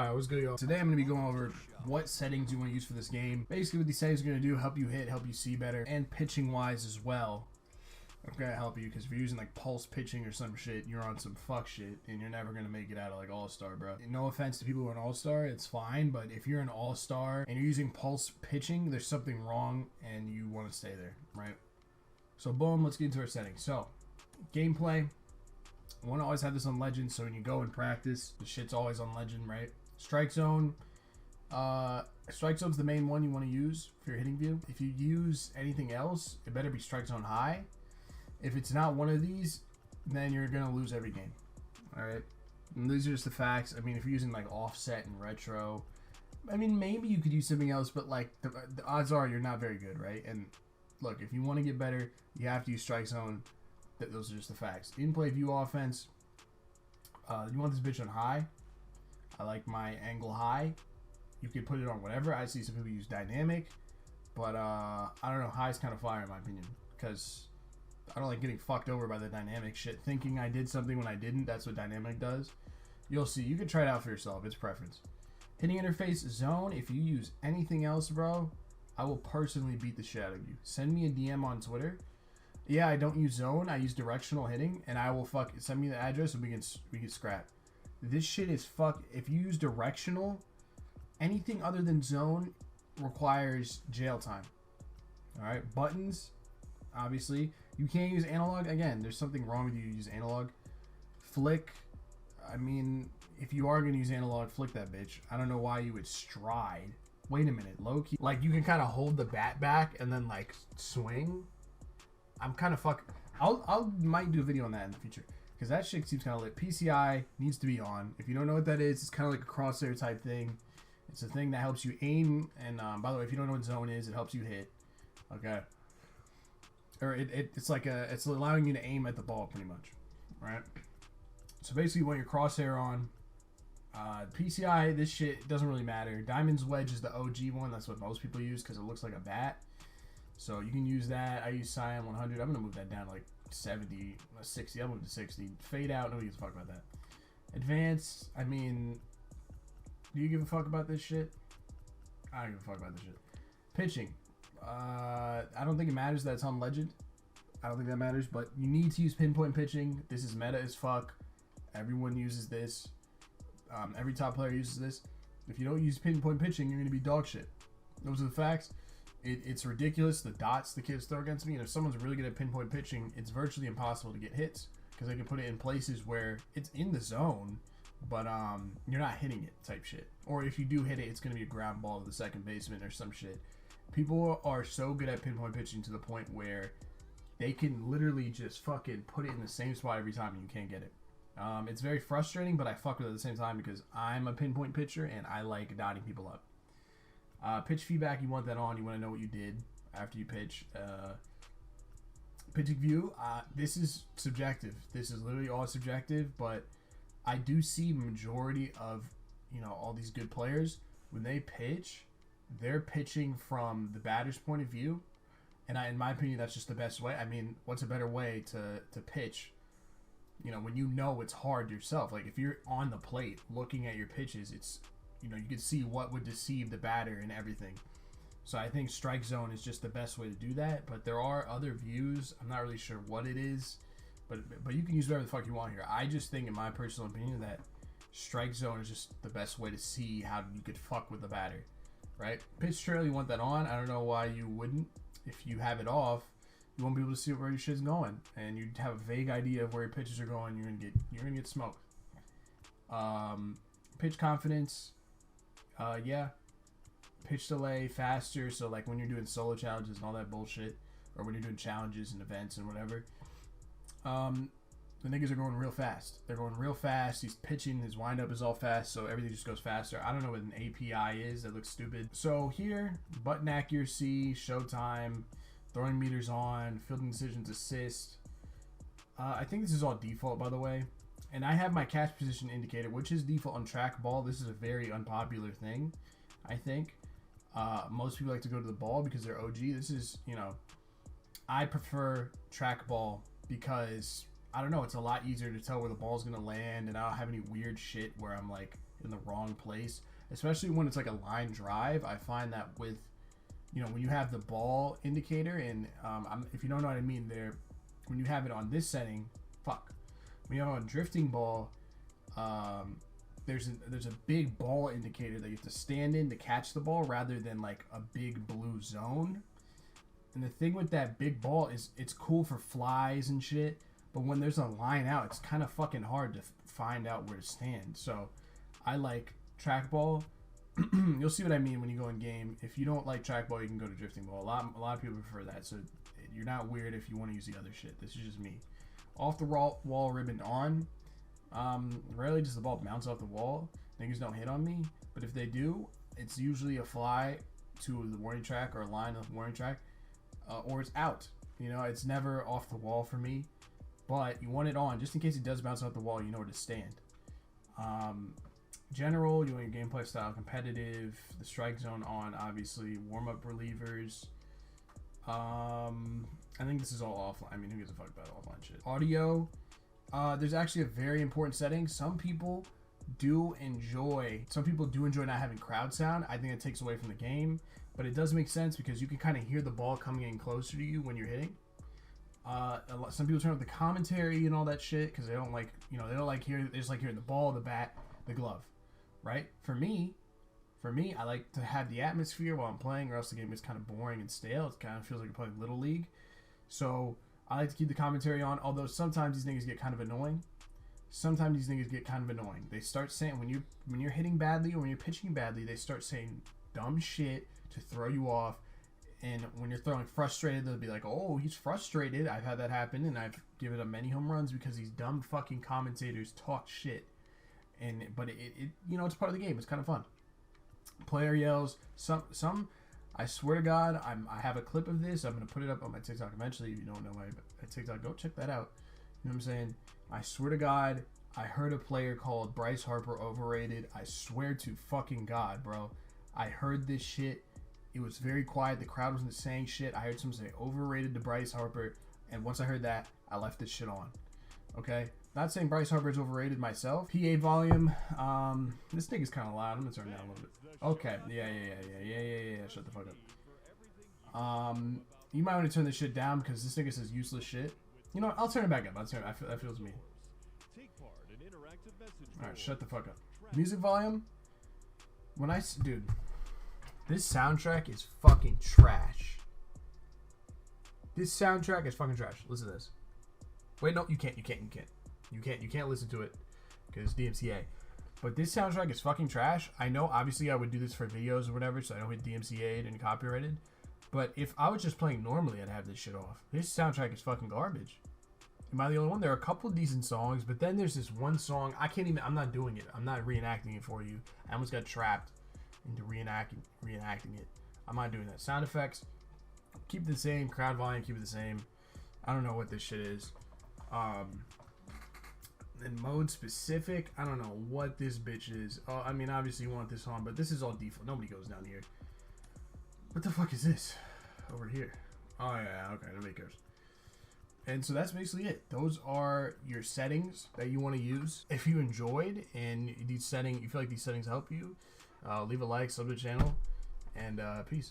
Alright, what's good, y'all? Today I'm going to be going over what settings you want to use for this game. Basically what these settings are going to do, help you hit, help you see better, and pitching wise as well. I'm going to help you because if you're using like pulse pitching or some shit, you're on some fuck shit and you're never going to make it out of like all-star, bro. No offense to people who are an all-star, it's fine, but if you're an all-star and you're using pulse pitching, there's something wrong and you want to stay there, right? So boom, let's get into our settings. So, gameplay. I want to always have this on legend, so when you go and practice, the shit's always on legend, right? Strike zone. Strike zone's the main one you want to use for your hitting view. If you use anything else, it better be strike zone high. If it's not one of these, then you're gonna lose every game. All right, and these are just the facts. I mean, if you're using like offset and retro, I mean, maybe you could use something else, but like the odds are you're not very good, right? And look, if you want to get better, you have to use strike zone. Those are just the facts. In play view offense. You want this bitch on high. I like my angle high. You can put it on whatever. I see some people use dynamic, but I don't know. High's kind of fire in my opinion because I don't like getting fucked over by the dynamic shit. Thinking I did something when I didn't. That's what dynamic does. You'll see. You can try it out for yourself. It's preference. Hitting interface zone. If you use anything else, bro, I will personally beat the shit out of you. Send me a DM on Twitter. Yeah, I don't use zone. I use directional hitting, and I will send me the address and we can scrap. This shit is fuck. If you use directional, anything other than zone requires jail time. All right, buttons. Obviously, you can't use analog. Again, there's something wrong with you use analog. Flick. I mean, if you are gonna use analog, flick that bitch. I don't know why you would stride. Wait a minute, low key. Like you can kind of hold the bat back and then like swing. I'm kind of fuck. I'll might do a video on that in the future because that shit seems kind of lit. PCI needs to be on. If you don't know what that is, it's kind of like a crosshair type thing. It's a thing that helps you aim. And by the way, if you don't know what zone is, it helps you hit. Okay. Or it's like it's allowing you to aim at the ball pretty much, right? So basically, when your crosshair on, PCI, this shit doesn't really matter. Diamond's wedge is the OG one. That's what most people use because it looks like a bat. So you can use that. I use Cyan 100. I'm going to move that down to like 70, 60. I'll move to 60. Fade out. Nobody gives a fuck about that. Advanced. I mean, do you give a fuck about this shit? I don't give a fuck about this shit. Pitching. I don't think it matters that it's on legend. I don't think that matters, but you need to use pinpoint pitching. This is meta as fuck. Everyone uses this. Every top player uses this. If you don't use pinpoint pitching, you're going to be dog shit. Those are the facts. It's ridiculous, the dots the kids throw against me, and if someone's really good at pinpoint pitching, it's virtually impossible to get hits because they can put it in places where it's in the zone, but you're not hitting it type shit. Or if you do hit it, it's going to be a ground ball to the second baseman or some shit. People are so good at pinpoint pitching to the point where they can literally just fucking put it in the same spot every time and you can't get it. It's very frustrating, but I fuck with it at the same time because I'm a pinpoint pitcher and I like dotting people up. Pitch feedback, you want that on. You want to know what you did after you pitch. Pitching view, this is subjective. This is literally all subjective, but I do see majority of, all these good players, when they pitch, they're pitching from the batter's point of view. And in my opinion, that's just the best way. I mean, what's a better way to pitch? When you know it's hard yourself. Like if you're on the plate looking at your pitches, it's you can see what would deceive the batter and everything. So I think strike zone is just the best way to do that. But there are other views. I'm not really sure what it is, but you can use whatever the fuck you want here. I just think, in my personal opinion, that strike zone is just the best way to see how you could fuck with the batter, right? Pitch trail, you want that on. I don't know why you wouldn't. If you have it off, you won't be able to see where your shit's going, and you'd have a vague idea of where your pitches are going. You're gonna get smoked. Pitch confidence. Yeah, pitch delay faster. So like when you're doing solo challenges and all that bullshit, or when you're doing challenges and events and whatever, the niggas are going real fast. They're going real fast. He's pitching. His windup is all fast, so everything just goes faster. I don't know what an API is. That looks stupid. So here, button accuracy, showtime, throwing meters on, fielding decisions, assist. I think this is all default, by the way. And I have my catch position indicator, which is default on trackball. This is a very unpopular thing, I think. Most people like to go to the ball because they're OG. This is, I prefer trackball because, I don't know, it's a lot easier to tell where the ball's going to land, and I don't have any weird shit where I'm like in the wrong place, especially when it's like a line drive. I find that with, you know, when you have the ball indicator, and if you don't know what I mean there, when you have it on this setting, when you have it on drifting ball, there's a big ball indicator that you have to stand in to catch the ball rather than like a big blue zone. And the thing with that big ball is it's cool for flies and shit, but when there's a line out, it's kind of fucking hard to find out where to stand. So I like trackball. You'll see what I mean when you go in game. If you don't like trackball, you can go to drifting ball. A lot of people prefer that, so you're not weird if you want to use the other shit. This is just me. Off the wall ribbon on. Rarely does the ball bounce off the wall. Niggas don't hit on me, but if they do, it's usually a fly to the warning track or a line of the warning track, or it's out. You know, it's never off the wall for me, but you want it on just in case it does bounce off the wall. You know where to stand. General, you want your gameplay style competitive. The strike zone on, obviously. Warm up relievers. I think this is all offline. I mean, who gives a fuck about offline shit? Audio. There's actually a very important setting. Some people do enjoy not having crowd sound. I think it takes away from the game, but it does make sense because you can kind of hear the ball coming in closer to you when you're hitting. Some people turn up the commentary and all that shit because they don't like, they just like hearing the ball, the bat, the glove, right? For me, I like to have the atmosphere while I'm playing, or else the game is kind of boring and stale. It kind of feels like you're playing Little League. So I like to keep the commentary on, although sometimes these niggas get kind of annoying. They start saying, when you're hitting badly or when you're pitching badly, they start saying dumb shit to throw you off. And when you're throwing frustrated, they'll be like, oh, he's frustrated. I've had that happen, and I've given up many home runs because these dumb fucking commentators talk shit. But it's part of the game. It's kind of fun. Player yells. Some I swear to God, I have a clip of this. I'm going to put it up on my TikTok eventually. If you don't know my TikTok, go check that out. You know what I'm saying? I swear to God, I heard a player called Bryce Harper overrated. I swear to fucking God, bro. I heard this shit. It was very quiet. The crowd wasn't saying shit. I heard someone say overrated to Bryce Harper. And once I heard that, I left this shit on. Okay? Not saying Bryce Harper is overrated myself. PA volume. This nigga's kind of loud. I'm going to turn it down a little bit. Okay. Yeah. Shut the fuck up. You might want to turn this shit down because this nigga says useless shit. You know what? I'll turn it back up. That feels mean. Alright, shut the fuck up. Music volume. Dude. This soundtrack is fucking trash. Listen to this. Wait, no, you can't listen to it because DMCA. But this soundtrack is fucking trash. I know, obviously, I would do this for videos or whatever, so I don't get DMCA'd and copyrighted. But if I was just playing normally, I'd have this shit off. This soundtrack is fucking garbage. Am I the only one? There are a couple decent songs, but then there's this one song. I'm not doing it. I'm not reenacting it for you. I almost got trapped into reenacting it. I'm not doing that. Sound effects, keep it the same. Crowd volume, keep it the same. I don't know what this shit is. And mode specific, I don't know what this bitch is. I mean, obviously you want this on, but this is all default. Nobody goes down here. What the fuck is this over here? Oh yeah, okay, nobody cares. And so that's basically it. Those are your settings that you want to use. If you enjoyed and you feel like these settings help you, leave a like, sub to the channel, and peace.